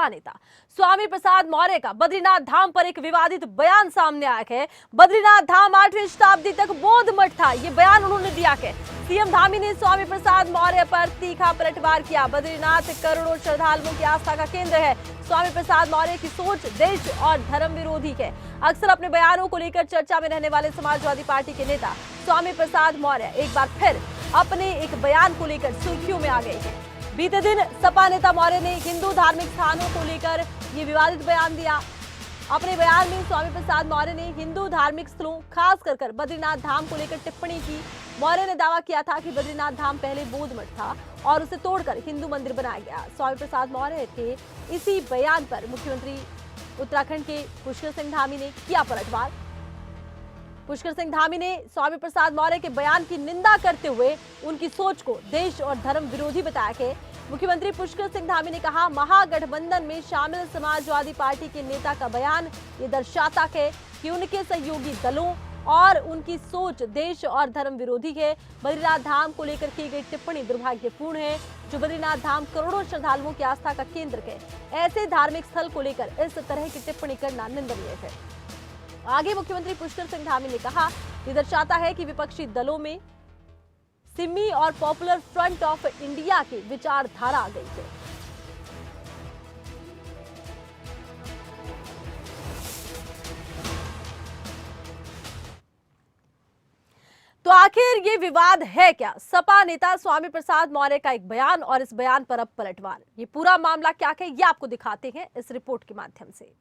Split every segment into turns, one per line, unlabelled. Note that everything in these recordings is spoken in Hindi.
सपा नेता स्वामी प्रसाद मौर्य का बद्रीनाथ धाम पर एक विवादित बयान सामने आया है। बद्रीनाथ धाम 8वीं शताब्दी तक बौद्ध मठ था, ये बयान उन्होंने दिया है। सीएम धामी ने स्वामी प्रसाद मौर्य पर तीखा पलटवार किया। बद्रीनाथ करोड़ों श्रद्धालुओं की आस्था का केंद्र है। स्वामी प्रसाद मौर्य की सोच देश और धर्म विरोधी है। अक्सर अपने बयानों को लेकर चर्चा में रहने वाले समाजवादी पार्टी के नेता स्वामी प्रसाद मौर्य एक बार फिर अपने एक बयान को लेकर सुर्खियों में आ गए हैं। बीते दिन सपा नेता मौर्य ने हिंदू धार्मिक स्थानों को लेकर ये विवादित बयान दिया। अपने बयान में स्वामी प्रसाद मौर्य ने हिंदू धार्मिक स्थलों खास कर बद्रीनाथ धाम को लेकर टिप्पणी की। मौर्य ने दावा किया था कि बद्रीनाथ धाम पहले बौद्ध मठ था और उसे तोड़कर हिंदू मंदिर बनाया गया। स्वामी प्रसाद मौर्य के इसी बयान पर मुख्यमंत्री उत्तराखंड के पुष्कर सिंह धामी ने किया पलटवार। पुष्कर सिंह धामी ने स्वामी प्रसाद मौर्य के बयान की निंदा करते हुए उनकी सोच को देश और धर्म विरोधी बताया है। मुख्यमंत्री पुष्कर सिंह धामी ने कहा, महागठबंधन में शामिल समाजवादी पार्टी के नेता का बयान ये दर्शाता है कि उनके सहयोगी दलों और उनकी सोच देश और धर्म विरोधी है। बद्रीनाथ धाम को लेकर की गई टिप्पणी दुर्भाग्यपूर्ण है। जो बद्रीनाथ धाम करोड़ों श्रद्धालुओं की आस्था का केंद्र है, ऐसे धार्मिक स्थल को लेकर इस तरह की टिप्पणी करना निंदनीय है। आगे मुख्यमंत्री पुष्कर सिंह धामी ने कहा, ये दर्शाता है कि विपक्षी दलों में सिमी और पॉपुलर फ्रंट ऑफ इंडिया की विचारधारा आ गई है। तो आखिर ये विवाद है क्या? सपा नेता स्वामी प्रसाद मौर्य का एक बयान और इस बयान पर अब पलटवार। ये पूरा मामला क्या है, ये आपको दिखाते हैं इस रिपोर्ट के माध्यम से।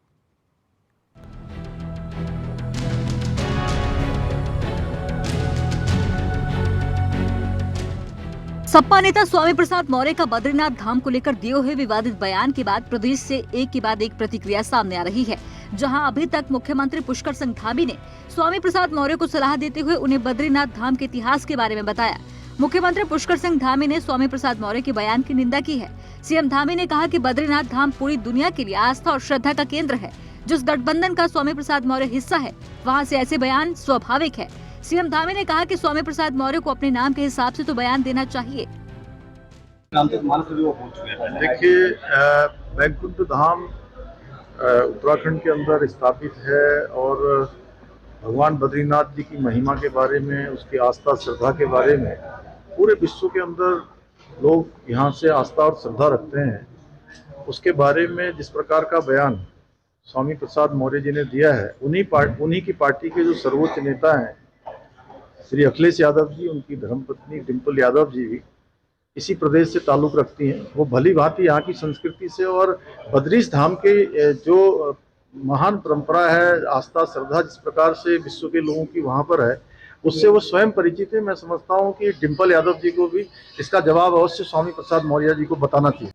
सपा नेता स्वामी प्रसाद मौर्य का बद्रीनाथ धाम को लेकर दिए हुए विवादित बयान के बाद प्रदेश से एक के बाद एक प्रतिक्रिया सामने आ रही है। जहां अभी तक मुख्यमंत्री पुष्कर सिंह धामी ने स्वामी प्रसाद मौर्य को सलाह देते हुए उन्हें बद्रीनाथ धाम के इतिहास के बारे में बताया। मुख्यमंत्री पुष्कर सिंह धामी ने स्वामी प्रसाद मौर्य के बयान की निंदा की है। सीएम धामी ने कहा कि बद्रीनाथ धाम पूरी दुनिया के लिए आस्था और श्रद्धा का केंद्र है। जिस गठबंधन का स्वामी प्रसाद मौर्य हिस्सा है, वहाँ से ऐसे बयान स्वाभाविक है। सीएम धामी ने कहा कि स्वामी प्रसाद मौर्य को अपने नाम के हिसाब से तो बयान देना चाहिए।
देखिए, बैकुंठ धाम उत्तराखंड के अंदर स्थापित है और भगवान बद्रीनाथ जी की महिमा के बारे में, उसकी आस्था श्रद्धा के बारे में पूरे विश्व के अंदर लोग यहाँ से आस्था और श्रद्धा रखते हैं। उसके बारे में जिस प्रकार का बयान स्वामी प्रसाद मौर्य जी ने दिया है, उन्हीं की पार्टी के जो सर्वोच्च नेता हैं श्री अखिलेश यादव जी, उनकी धर्मपत्नी डिम्पल यादव जी भी इसी प्रदेश से ताल्लुक रखती हैं। वो भली भांति यहाँ की संस्कृति से और बद्रीश धाम के जो महान परंपरा है, आस्था श्रद्धा जिस प्रकार से विश्व के लोगों की वहाँ पर है, उससे वो स्वयं परिचित है। मैं समझता हूँ कि डिम्पल यादव जी को भी इसका जवाब अवश्य स्वामी प्रसाद मौर्य जी को बताना चाहिए।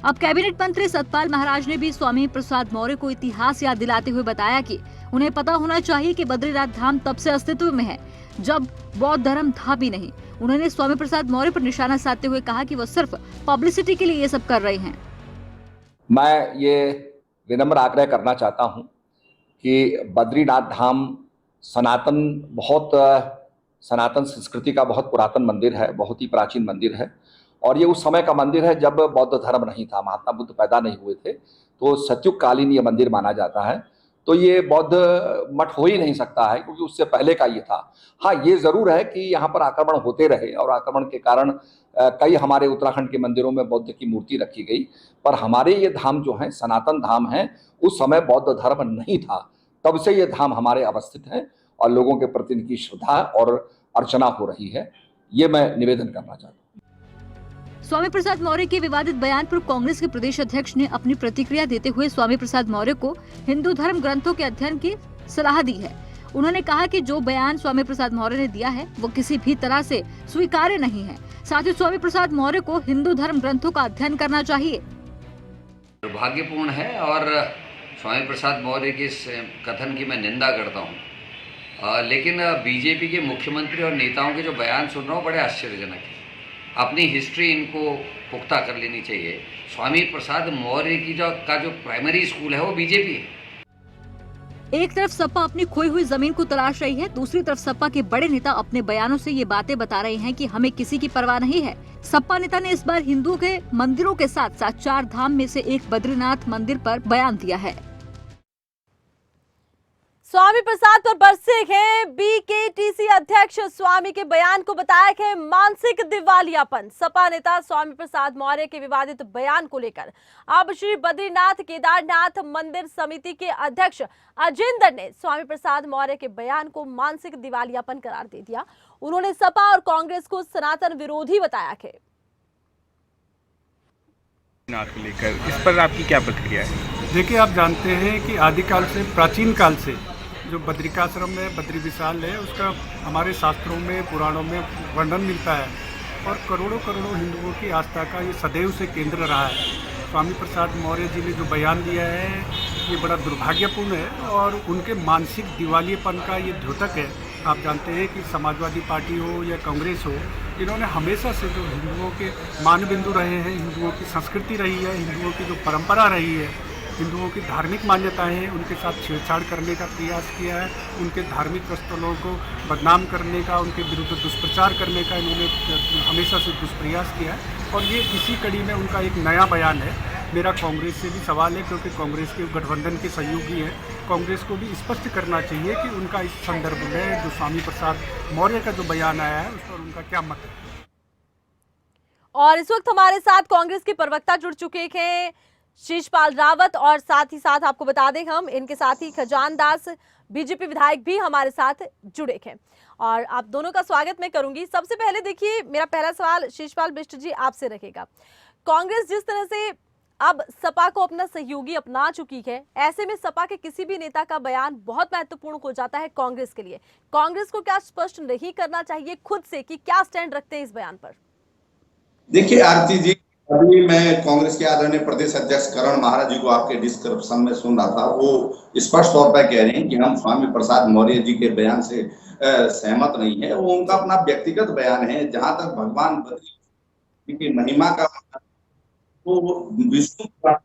अब कैबिनेट मंत्री सतपाल महाराज ने भी स्वामी प्रसाद मौर्य को इतिहास याद दिलाते हुए बताया कि उन्हें पता होना चाहिए कि बद्रीनाथ धाम तब से अस्तित्व में है जब बौद्ध धर्म था भी नहीं। उन्होंने स्वामी प्रसाद मौर्य पर निशाना साधते हुए कहा कि वो सिर्फ पब्लिसिटी के लिए ये सब कर रहे हैं।
मैं ये विनम्र आग्रह करना चाहता हूँ कि बद्रीनाथ धाम सनातन संस्कृति का बहुत पुरातन मंदिर है, बहुत ही प्राचीन मंदिर है। और ये उस समय का मंदिर है जब बौद्ध धर्म नहीं था, महात्मा बुद्ध पैदा नहीं हुए थे। तो सतयुग कालीन ये मंदिर माना जाता है। तो ये बौद्ध मठ हो ही नहीं सकता है, क्योंकि उससे पहले का ये था। हाँ, ये जरूर है कि यहाँ पर आक्रमण होते रहे और आक्रमण के कारण कई हमारे उत्तराखंड के मंदिरों में बौद्ध की मूर्ति रखी गई। पर हमारे ये धाम जो हैं, सनातन धाम हैं, उस समय बौद्ध धर्म नहीं था। तब से ये धाम हमारे अवस्थित हैं और लोगों के प्रति इनकी श्रद्धा और अर्चना हो रही है। ये मैं निवेदन करना चाहता हूँ।
स्वामी प्रसाद मौर्य के विवादित बयान पर कांग्रेस के प्रदेश अध्यक्ष ने अपनी प्रतिक्रिया देते हुए स्वामी प्रसाद मौर्य को हिंदू धर्म ग्रंथों के अध्ययन की सलाह दी है। उन्होंने कहा कि जो बयान स्वामी प्रसाद मौर्य ने दिया है वो किसी भी तरह से स्वीकार्य नहीं है। साथ ही स्वामी प्रसाद मौर्य को हिंदू धर्म ग्रंथों का अध्ययन करना चाहिए।
दुर्भाग्यपूर्ण है और स्वामी प्रसाद मौर्य के इस कथन की मैं निंदा करता हूँ। लेकिन बीजेपी के मुख्यमंत्री और नेताओं के जो बयान सुन रहा हूँ बड़े आश्चर्यजनक है। अपनी हिस्ट्री इनको पुख्ता कर लेनी चाहिए। स्वामी प्रसाद मौर्य की जो प्राइमरी स्कूल है वो बीजेपी है।
एक तरफ सपा अपनी खोई हुई जमीन को तलाश रही है, दूसरी तरफ सपा के बड़े नेता अपने बयानों से ये बातें बता रहे हैं कि हमें किसी की परवाह नहीं है। सपा नेता ने इस बार हिंदुओं के मंदिरों के साथ साथ 4 धाम में से एक बद्रीनाथ मंदिर पर बयान दिया है।
स्वामी प्रसाद पर बरसे हैं बीकेटीसी अध्यक्ष। स्वामी के बयान को बताया है मानसिक दिवालियापन। सपा नेता स्वामी प्रसाद मौर्य के विवादित बयान को लेकर अब श्री बद्रीनाथ केदारनाथ मंदिर समिति के अध्यक्ष अजिंदर ने स्वामी प्रसाद मौर्य के बयान को मानसिक दिवालियापन करार दे दिया। उन्होंने सपा और कांग्रेस को सनातन विरोधी बताया है।
को लेकर इस पर आपकी क्या प्रतिक्रिया है?
देखिए, आप जानते हैं कि आदिकाल से, प्राचीन काल से जो बद्रिकाश्रम है, बद्री विशाल है, उसका हमारे शास्त्रों में, पुराणों में वर्णन मिलता है और करोड़ों करोड़ों हिंदुओं की आस्था का ये सदैव से केंद्र रहा है। स्वामी प्रसाद मौर्य जी ने जो बयान दिया है ये बड़ा दुर्भाग्यपूर्ण है और उनके मानसिक दिवालियेपन का ये द्योतक है। आप जानते हैं कि समाजवादी पार्टी हो या कांग्रेस हो, इन्होंने हमेशा से जो हिंदुओं के मानबिंदु रहे हैं, हिंदुओं की संस्कृति रही है, हिंदुओं की जो परंपरा रही है, हिंदुओं की धार्मिक मान्यताएं हैं, उनके साथ छेड़छाड़ करने का प्रयास किया है। उनके धार्मिक स्थलों को बदनाम करने का, उनके विरुद्ध दुष्प्रचार करने का इन्होंने हमेशा से दुष्प्रयास किया है और ये इसी कड़ी में उनका एक नया बयान है। मेरा कांग्रेस से भी सवाल है, क्योंकि कांग्रेस के गठबंधन के सहयोगी हैं, कांग्रेस को भी स्पष्ट करना चाहिए कि उनका इस संदर्भ में जो स्वामी प्रसाद मौर्य का जो बयान आया है उस पर उनका क्या मत है।
और इस वक्त हमारे साथ कांग्रेस के प्रवक्ता जुड़ चुके हैं शीशपाल रावत, और साथ ही साथ आपको बता दें हम इनके साथ ही खजान दास बीजेपी विधायक भी हमारे साथ जुड़े हैं और आप दोनों का स्वागत मैं करूंगी। सबसे पहले देखिए, मेरा पहला सवाल शीशपाल बिष्ट जी आपसे रहेगा। कांग्रेस जिस तरह से अब सपा को अपना सहयोगी अपना चुकी है, ऐसे में सपा के किसी भी नेता का बयान बहुत महत्वपूर्ण हो जाता है कांग्रेस के लिए। कांग्रेस को क्या स्पष्ट नहीं करना चाहिए खुद से कि क्या स्टैंड रखते हैं इस बयान पर?
देखिए आरती जी, अभी मैं कांग्रेस के आदरणीय प्रदेश अध्यक्ष करण महाराज जी को आपके डिस्क्रिप्शन में सुन रहा था, वो स्पष्ट तौर पर कह रहे हैं कि हम स्वामी प्रसाद मौर्य जी के बयान से सहमत नहीं है। वो उनका अपना व्यक्तिगत बयान है। जहां तक भगवान बद्री की महिमा का तो विष्णु पुराण,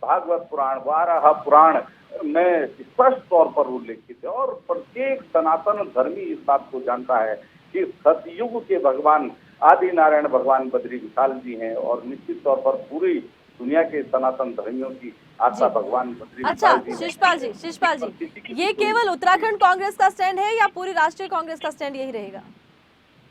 भागवत पुराण, वाराह पुराण में स्पष्ट तौर पर उल्लेखित है और प्रत्येक सनातन धर्मी इस बात को जानता है कि सतयुग के भगवान आदि नारायण भगवान बद्री विशाल जी हैं और निश्चित तौर पर पूरी दुनिया के सनातन धर्मियों की आस्था भगवान बद्री विशाल जी।
शिशपाल जी, ये केवल उत्तराखंड कांग्रेस का स्टैंड है या पूरी राष्ट्रीय कांग्रेस का स्टैंड यही रहेगा?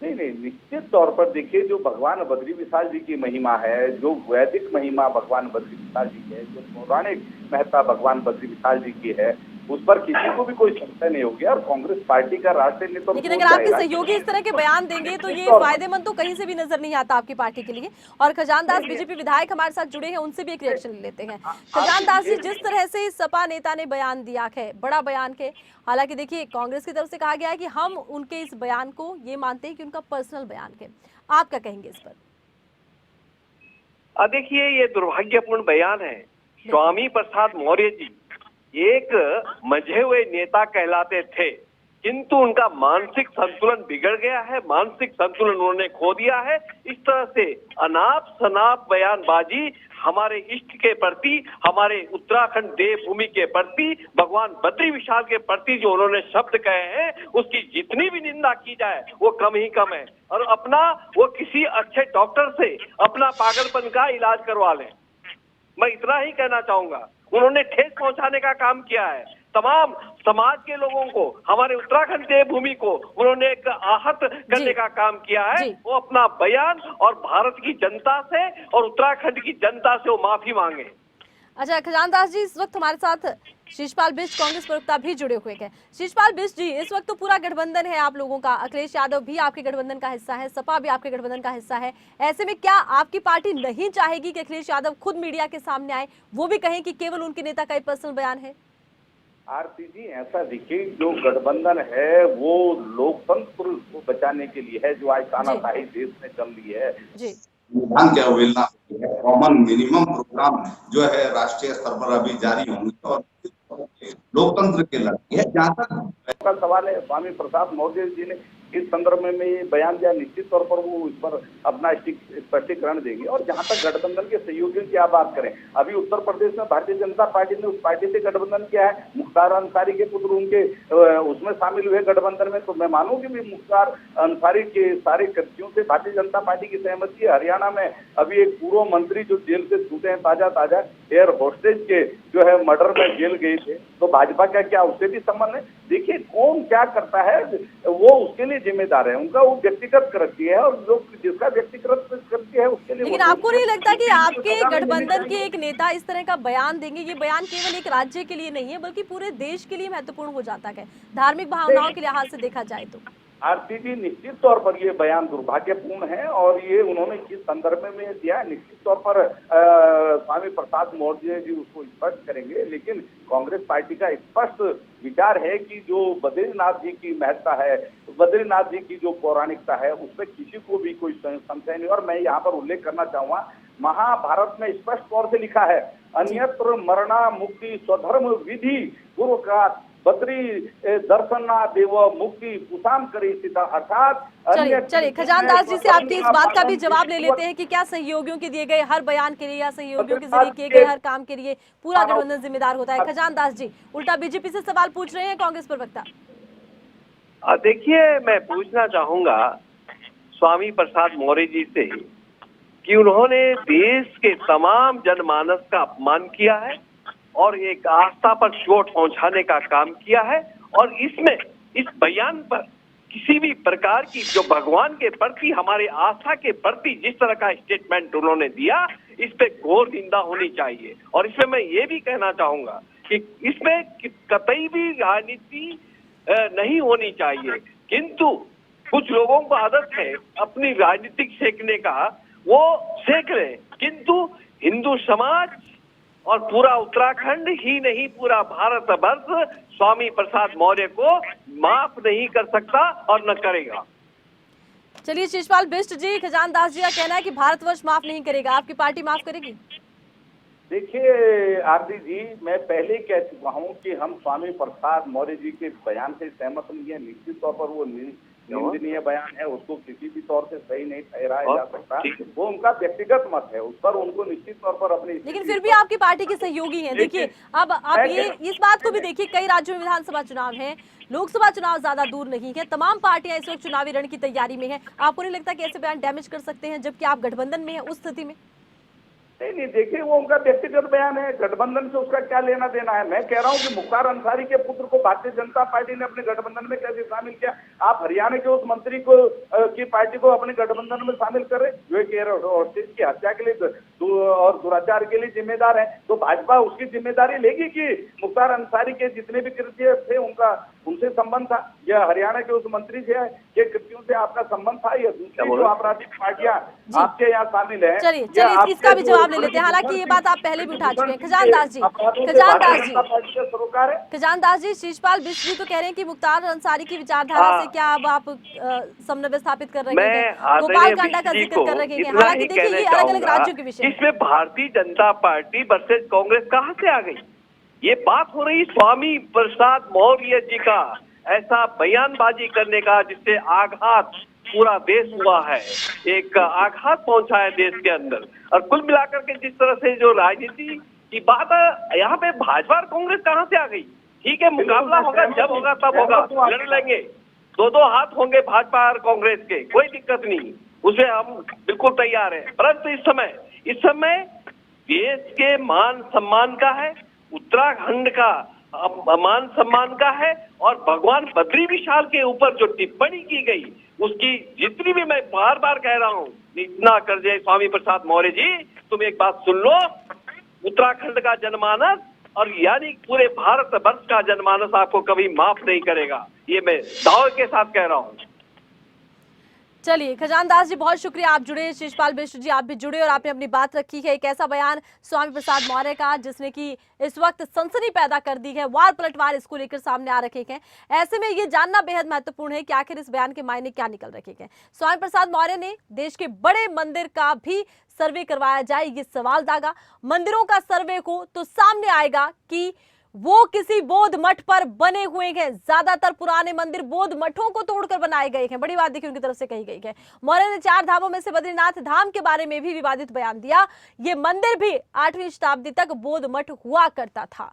नहीं, निश्चित तौर पर देखिए, जो भगवान बद्री विशाल जी की महिमा है, जो वैदिक महिमा भगवान बद्री विशाल जी की है, जो पौराणिक महत्ता भगवान बद्री विशाल जी की है, उस पर किसी को भी कोई संशय नहीं होगी और कांग्रेस पार्टी का राष्ट्रीय नेतृत्व।
लेकिन अगर आपके सहयोगी इस तरह के बयान देंगे तो ये फायदेमंद तो कहीं से भी नजर नहीं आता आपकी पार्टी के लिए। और खजान दास बीजेपी विधायक हमारे साथ जुड़े हैं, उनसे भी एक रिएक्शन ले लेते हैं। खजान दास जी, जिस तरह से सपा नेता ने बयान दिया है, बड़ा बयान है, हालांकि देखिए कांग्रेस की तरफ से कहा गया है कि हम उनके इस बयान को ये मानते हैं कि उनका पर्सनल बयान है, आप क्या कहेंगे इस पर?
देखिए, ये दुर्भाग्यपूर्ण बयान है। स्वामी प्रसाद मौर्य जी एक मंझे हुए नेता कहलाते थे, किंतु उनका मानसिक संतुलन बिगड़ गया है, मानसिक संतुलन उन्होंने खो दिया है। इस तरह से अनाप शनाप बयानबाजी हमारे इष्ट के प्रति, हमारे उत्तराखंड देवभूमि के प्रति, भगवान बद्री विशाल के प्रति जो उन्होंने शब्द कहे हैं, उसकी जितनी भी निंदा की जाए वो कम ही कम है। और वो किसी अच्छे डॉक्टर से अपना पागलपन का इलाज करवा लें, मैं इतना ही कहना चाहूंगा। उन्होंने ठेस पहुंचाने का काम किया है, तमाम समाज के लोगों को, हमारे उत्तराखंड देवभूमि को उन्होंने एक आहत करने का काम किया है। वो अपना बयान और भारत की जनता से और उत्तराखंड की जनता से वो माफी मांगे।
अच्छा खजान दास जी, इस वक्त हमारे साथ शीशपाल बिष्ट कांग्रेस प्रवक्ता भी जुड़े हुए हैं। शीशपाल बिष्ट जी, इस वक्त तो पूरा गठबंधन है आप लोगों का, अखिलेश यादव भी आपके गठबंधन का हिस्सा है, सपा भी आपके गठबंधन का हिस्सा है। ऐसे में क्या आपकी पार्टी नहीं चाहेगी कि अखिलेश यादव खुद मीडिया के सामने आए, वो भी कहें कि केवल उनके नेता का एक पर्सनल बयान है?
आरती जी, ऐसा देखिए, जो गठबंधन है वो लोकतंत्र को बचाने के लिए है, जो आज तानाशाही देश में चल रही है। संविधान की अवहेलना है। कॉमन मिनिमम प्रोग्राम जो है राष्ट्रीय स्तर पर अभी जारी होंगे और लोकतंत्र के लड़की है। जहाँ तक सवाल है, स्वामी प्रसाद मौर्य जी ने किस संदर्भ में ये बयान दिया, निश्चित तौर पर वो इस पर अपना स्पष्टीकरण देंगे। और जहां तक गठबंधन के सहयोगियों की आप बात करें, अभी उत्तर प्रदेश में भारतीय जनता पार्टी ने उस पार्टी से गठबंधन किया है, मुख्तार अंसारी के पुत्र उनके उसमें शामिल हुए गठबंधन में। तो मैं मानूं कि भी मुख्तार अंसारी के सारे कृत्यों से भारतीय जनता पार्टी की सहमति है। हरियाणा में अभी एक पूर्व मंत्री जो जेल से छूटे हैं ताजा एयर होस्टेज के जो है मर्डर में जेल गए थे, तो भाजपा का क्या उससे भी संबंध है? देखिए, कौन क्या करता है वो उसके लिए जिम्मेदार है, उनका वो व्यक्तिगत कृत्य है, और जो जिसका व्यक्तिगत कृत्य है उसके लिए।
लेकिन आपको नहीं लगता कि आपके गठबंधन के एक नेता इस तरह का बयान देंगे? ये बयान केवल एक राज्य के लिए नहीं है बल्कि पूरे देश के लिए महत्वपूर्ण हो जाता है, धार्मिक भावनाओं के लिहाज से देखा जाए तो।
आरती जी, निश्चित तौर पर ये बयान दुर्भाग्यपूर्ण है, और ये उन्होंने किस संदर्भ में दिया है निश्चित तौर पर स्वामी प्रसाद मौर्य जी उसको स्पष्ट करेंगे। लेकिन कांग्रेस पार्टी का स्पष्ट विचार है कि जो बद्रीनाथ जी की महत्ता है, बद्रीनाथ जी की जो पौराणिकता है, उसमें किसी को भी कोई संशय नहीं। और मैं यहाँ पर उल्लेख करना चाहूंगा, महाभारत में स्पष्ट तौर से लिखा है, अन्यत्र मरणा मुक्ति स्वधर्म विधि गुरु का बद्री दर्शना देव मुक्ति पुसाम करी सीता। अर्थात
चलिए खजानदास जी से आपकी इस बात का भी जवाब ले लेते हैं कि क्या सहयोगियों के दिए गए हर बयान के लिए या सहयोगियों के जरिए किए गए हर काम के लिए पूरा गठबंधन जिम्मेदार होता है? खजानदास जी उल्टा बीजेपी से सवाल पूछ रहे हैं कांग्रेस प्रवक्ता।
देखिए, मैं पूछना चाहूंगा स्वामी प्रसाद मौर्य जी से कि उन्होंने देश के तमाम जनमानस का अपमान किया है और एक आस्था पर चोट पहुंचाने का काम किया है, और इसमें इस बयान पर किसी भी प्रकार की जो भगवान के प्रति, हमारे आस्था के प्रति जिस तरह का स्टेटमेंट उन्होंने दिया, इस पे घोर निंदा होनी चाहिए। और इसमें मैं ये भी कहना चाहूंगा कि इसमें कतई भी राजनीति नहीं होनी चाहिए, किंतु कुछ लोगों को आदत है अपनी राजनीतिक सेकने का, वो सेक रहे, किंतु हिंदू समाज और पूरा उत्तराखंड ही नहीं पूरा भारत वर्ष स्वामी प्रसाद मौर्य को माफ नहीं कर सकता और न करेगा।
चलिए शिषपाल बिष्ट जी, खजानदास जी का कहना है कि भारतवर्ष माफ नहीं करेगा, आपकी पार्टी माफ करेगी?
देखिए आरती जी, मैं पहले कह चुका हूं कि हम स्वामी प्रसाद मौर्य जी के बयान से सहमत नहीं है। निश्चित तौर पर वो निंदनीय बयान है, उसको किसी भी तौर से सही नहीं ठहराया जा सकता। वो उनका व्यक्तिगत मत है, उस पर उनको निश्चित तौर पर अपनी,
लेकिन फिर भी आपकी पार्टी के सहयोगी हैं। देखिए, अब आप ये इस बात को भी देखिए, कई राज्यों में विधानसभा चुनाव है, लोकसभा चुनाव ज्यादा दूर नहीं है, तमाम पार्टियां इस वक्त चुनावी रण की तैयारी में है। आपको नहीं लगता कि ऐसे बयान डैमेज कर सकते हैं जबकि आप गठबंधन में है उस स्थिति में?
नहीं, देखिए वो उनका व्यक्तिगत बयान है, गठबंधन से उसका क्या लेना देना है। मैं कह रहा हूं कि मुख्तार अंसारी के पुत्र को भारतीय जनता पार्टी ने अपने गठबंधन में कैसे शामिल किया? आप हरियाणा के उस मंत्री को की पार्टी को अपने गठबंधन में शामिल कर रहे, जो एक एयर होस्टेज की हत्या के लिए और दुराचार के लिए जिम्मेदार है। तो भाजपा उसकी जिम्मेदारी लेगी कि मुख्तार अंसारी के जितने भी कृत्य थे उनका उनसे संबंध था, या हरियाणा के उस मंत्री से के कृत्यों से आपका संबंध था, या दूसरी जो आपराधिक पार्टियां आपके यहाँ शामिल है?
चलिए इसका भी जवाब ले लेते हैं, हालांकि ये बात आप पहले भी उठा चुके हैं। खजानदास जी, शिषपाल बिष्ट जी तो कह रहे हैं कि मुख्तार अंसारी की विचारधारा से क्या अब आप समन्वय स्थापित कर रहे हैं, गोपाल कांडा का जिक्र कर रहे हैं। हालांकि देखिए, ये अलग अलग राज्यों के विषय,
इसमें भारतीय जनता पार्टी वर्सेज कांग्रेस कहां से आ गई? ये बात हो रही स्वामी प्रसाद मौर्य जी का ऐसा बयानबाजी करने का जिससे आघात पूरा देश हुआ है, एक आघात पहुंचा है देश के अंदर। और कुल मिलाकर के जिस तरह से जो राजनीति की बात है, यहाँ पे भाजपा और कांग्रेस कहां से आ गई? ठीक है, मुकाबला होगा, जब होगा तब होगा, लड़ लेंगे, दो हाथ होंगे भाजपा और कांग्रेस के, कोई दिक्कत नहीं, उसे हम बिल्कुल तैयार है। परंतु इस समय देश के मान सम्मान का है, उत्तराखंड का मान सम्मान का है, और भगवान बद्री विशाल के ऊपर जो टिप्पणी की गई उसकी जितनी भी, मैं बार बार कह रहा हूँ, इतना कर दिया स्वामी प्रसाद मौर्य जी, तुम एक बात सुन लो, उत्तराखंड का जनमानस और यानी पूरे भारत वर्ष का जनमानस आपको कभी माफ नहीं करेगा, ये मैं दावे के साथ कह रहा हूँ।
चलिए खजानदास जी, बहुत शुक्रिया, आप जुड़े। शिषपाल बिष्ट जी, आप भी जुड़े और आपने अपनी बात रखी है। एक ऐसा बयान स्वामी प्रसाद मौर्य का जिसने कि इस वक्त सनसनी पैदा कर दी है, वार पलटवार इसको लेकर सामने आ रखे हैं। ऐसे में ये जानना बेहद महत्वपूर्ण है कि आखिर इस बयान के मायने क्या निकल रखे हैं। स्वामी प्रसाद मौर्य ने देश के बड़े मंदिर का भी सर्वे करवाया जाए, ये सवाल दागा। मंदिरों का सर्वे को तो सामने आएगा कि वो किसी बौद्ध मठ पर बने हुए हैं। ज्यादातर पुराने मंदिर बौद्ध मठों को तोड़कर बनाए गए हैं। बड़ी बात देखिए उनकी तरफ से कही गई है। मौर्य ने 4 धामों में से बद्रीनाथ धाम के बारे में भी विवादित बयान दिया। ये मंदिर भी 8वीं शताब्दी तक बौद्ध मठ हुआ करता था।